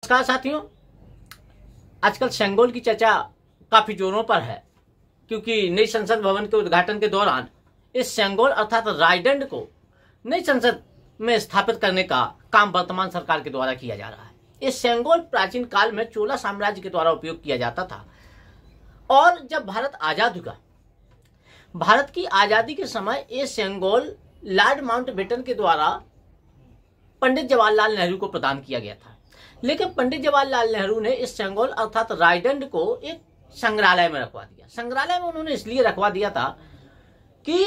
नमस्कार साथियों, आजकल सेंगोल की चर्चा काफी जोरों पर है क्योंकि नई संसद भवन के उद्घाटन के दौरान इस सेंगोल अर्थात रायदंड को नई संसद में स्थापित करने का काम वर्तमान सरकार के द्वारा किया जा रहा है। इस सेंगोल प्राचीन काल में चोला साम्राज्य के द्वारा उपयोग किया जाता था और जब भारत आजाद हुआ, भारत की आजादी के समय ये सेंगोल लॉर्ड माउंटबेटन के द्वारा पंडित जवाहरलाल नेहरू को प्रदान किया गया था। लेकिन पंडित जवाहरलाल नेहरू ने इस सेंगोल अर्थात रायदंड को एक संग्रहालय में रखवा दिया। संग्रहालय में उन्होंने इसलिए रखवा दिया था कि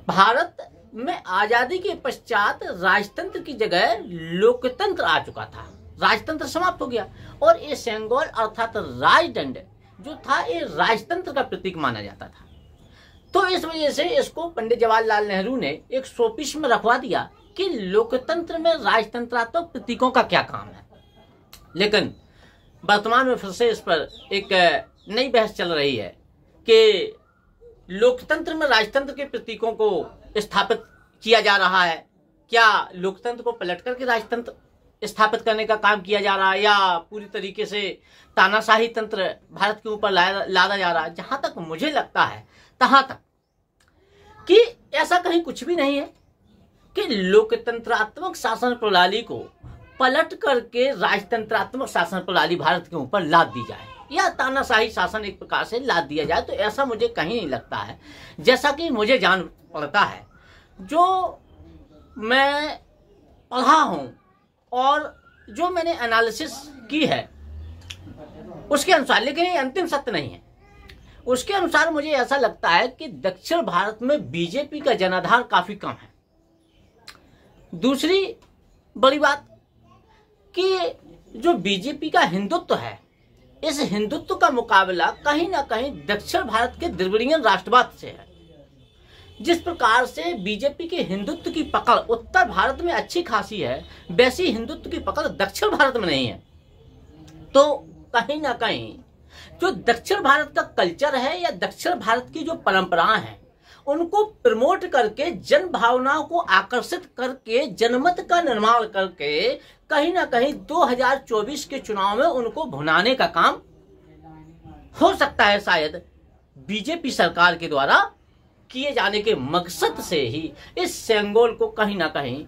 भारत में आजादी के पश्चात राजतंत्र की जगह लोकतंत्र आ चुका था, राजतंत्र समाप्त हो गया और ये सेंगोल अर्थात राजदंड जो था ये राजतंत्र का प्रतीक माना जाता था। तो इस वजह से इसको पंडित जवाहरलाल नेहरू ने एक शोपीस में रखवा दिया कि लोकतंत्र में राजतंत्रात्मक प्रतीकों का क्या काम है। लेकिन वर्तमान में फिर से इस पर एक नई बहस चल रही है कि लोकतंत्र में राजतंत्र के प्रतीकों को स्थापित किया जा रहा है, क्या लोकतंत्र को पलट करके राजतंत्र स्थापित करने का काम किया जा रहा है या पूरी तरीके से तानाशाही तंत्र भारत के ऊपर लादा जा रहा है। जहां तक मुझे लगता है तहां तक कि ऐसा कहीं कुछ भी नहीं है कि लोकतंत्रात्मक शासन प्रणाली को पलट करके राजतंत्रात्मक शासन प्रणाली भारत के ऊपर लाद दी जाए या तानाशाही शासन एक प्रकार से लाद दिया जाए। तो ऐसा मुझे कहीं नहीं लगता है। जैसा कि मुझे जान पड़ता है, जो मैं पढ़ा हूं और जो मैंने एनालिसिस की है उसके अनुसार, लेकिन ये अंतिम सत्य नहीं है, उसके अनुसार मुझे ऐसा लगता है कि दक्षिण भारत में बीजेपी का जनाधार काफी कम है। दूसरी बड़ी बात कि जो बीजेपी का हिंदुत्व है, इस हिंदुत्व का मुकाबला कहीं ना कहीं दक्षिण भारत के द्रविड़ियन राष्ट्रवाद से है। जिस प्रकार से बीजेपी के हिंदुत्व की पकड़ उत्तर भारत में अच्छी खासी है, वैसी हिंदुत्व की पकड़ दक्षिण भारत में नहीं है। तो कहीं ना कहीं जो दक्षिण भारत का कल्चर है या दक्षिण भारत की जो परंपराएं हैं उनको प्रमोट करके जन भावनाओं को आकर्षित करके जनमत का निर्माण करके कहीं ना कहीं 2024 के चुनाव में उनको भुनाने का काम हो सकता है शायद बीजेपी सरकार के द्वारा किए जाने के मकसद से ही इस सेंगोल को कहीं ना कहीं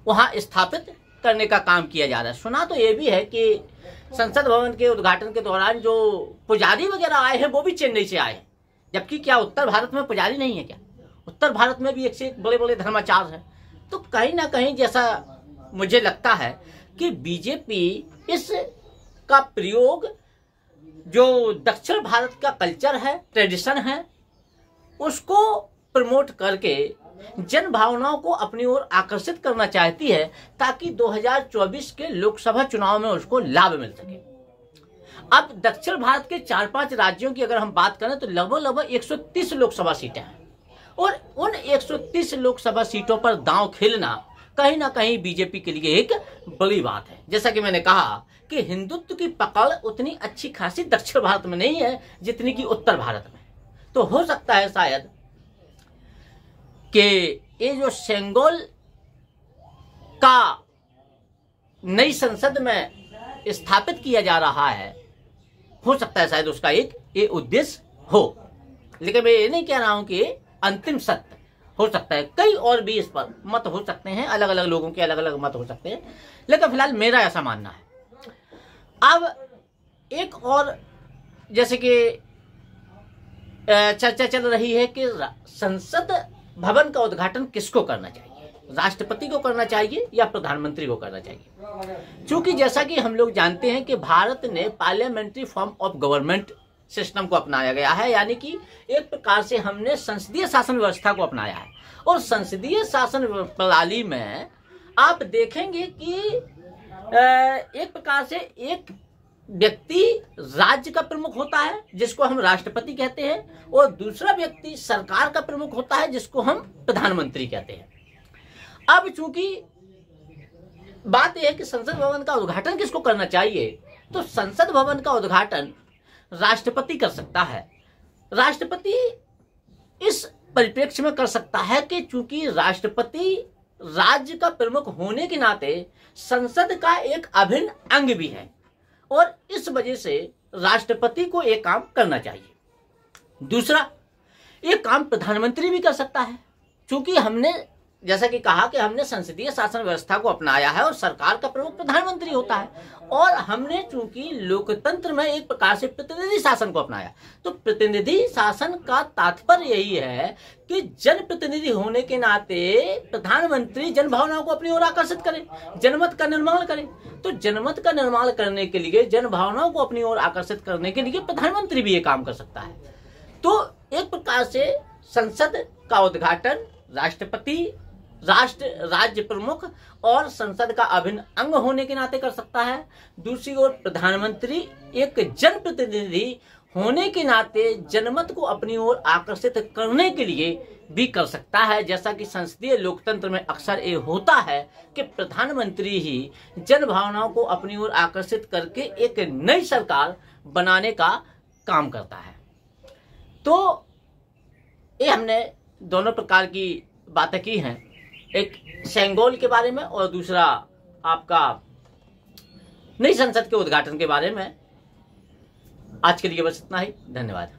वहां स्थापित करने का काम किया जा रहा है। सुना तो ये भी है कि संसद भवन के उद्घाटन के दौरान जो पुजारी वगैरह आए हैं वो भी चेन्नई से आए हैं, जबकि क्या उत्तर भारत में पुजारी नहीं है क्या? उत्तर भारत में भी एक से एक बड़े बड़े धर्माचार्य हैं। तो कहीं ना कहीं जैसा मुझे लगता है कि बीजेपी इस का प्रयोग जो दक्षिण भारत का कल्चर है, ट्रेडिशन है, उसको प्रमोट करके जन भावनाओं को अपनी ओर आकर्षित करना चाहती है ताकि 2024 के लोकसभा चुनाव में उसको लाभ मिल सके। अब दक्षिण भारत के 4-5 राज्यों की अगर हम बात करें तो लगभग 130 लोकसभा सीटें हैं और उन 130 लोकसभा सीटों पर दांव खेलना कहीं ना कहीं बीजेपी के लिए एक बड़ी बात है। जैसा कि मैंने कहा कि हिंदुत्व की पकड़ उतनी अच्छी खासी दक्षिण भारत में नहीं है जितनी कि उत्तर भारत में। तो हो सकता है शायद कि ये जो सेंगोल का नई संसद में स्थापित किया जा रहा है, हो सकता है शायद उसका एक ये उद्देश्य हो। लेकिन मैं ये नहीं कह रहा हूं कि अंतिम सत्य हो सकता है, कई और भी इस पर मत हो सकते हैं, अलग अलग लोगों के अलग अलग मत हो सकते हैं, लेकिन फिलहाल मेरा ऐसा मानना है। अब एक और जैसे कि चर्चा चल रही है कि संसद भवन का उद्घाटन किसको करना चाहिए, राष्ट्रपति को करना चाहिए या प्रधानमंत्री को करना चाहिए। क्योंकि जैसा कि हम लोग जानते हैं कि भारत ने parliamentary form of government system को अपनाया गया है, यानी कि एक प्रकार से हमने संसदीय शासन व्यवस्था को अपनाया है। और संसदीय शासन प्रणाली में आप देखेंगे कि एक प्रकार से एक व्यक्ति राज्य का प्रमुख होता है जिसको हम राष्ट्रपति कहते हैं और दूसरा व्यक्ति सरकार का प्रमुख होता है जिसको हम प्रधानमंत्री कहते हैं। अब चूंकि बात यह है कि संसद भवन का उद्घाटन किसको करना चाहिए, तो संसद भवन का उद्घाटन राष्ट्रपति कर सकता है। राष्ट्रपति इस परिप्रेक्ष्य में कर सकता है कि चूंकि राष्ट्रपति राज्य का प्रमुख होने के नाते संसद का एक अभिन्न अंग भी है और इस वजह से राष्ट्रपति को एक काम करना चाहिए। दूसरा, ये काम प्रधानमंत्री भी कर सकता है, क्योंकि हमने जैसा कि कहा कि हमने संसदीय शासन व्यवस्था को अपनाया है और सरकार का प्रमुख प्रधानमंत्री होता है, और हमने चूंकि लोकतंत्र में एक प्रकार से प्रतिनिधि शासन को अपनाया। तो प्रतिनिधि शासन का तात्पर्य यही है कि जनप्रतिनिधि होने के नाते प्रधानमंत्री जनभावनाओं को अपनी ओर आकर्षित करे, जनमत का निर्माण करे। तो जनमत का निर्माण करने के लिए, जनभावनाओं को अपनी ओर आकर्षित करने के लिए प्रधानमंत्री भी ये काम कर सकता है। तो एक प्रकार से संसद का उद्घाटन राष्ट्रपति, राज्य प्रमुख और संसद का अभिन्न अंग होने के नाते कर सकता है। दूसरी ओर प्रधानमंत्री एक जनप्रतिनिधि होने के नाते जनमत को अपनी ओर आकर्षित करने के लिए भी कर सकता है। जैसा कि संसदीय लोकतंत्र में अक्सर ये होता है कि प्रधानमंत्री ही जन भावनाओं को अपनी ओर आकर्षित करके एक नई सरकार बनाने का काम करता है। तो ये हमने दोनों प्रकार की बातें की हैं, एक सेंगोल के बारे में और दूसरा आपका नई संसद के उद्घाटन के बारे में। आज के लिए बस इतना ही, धन्यवाद।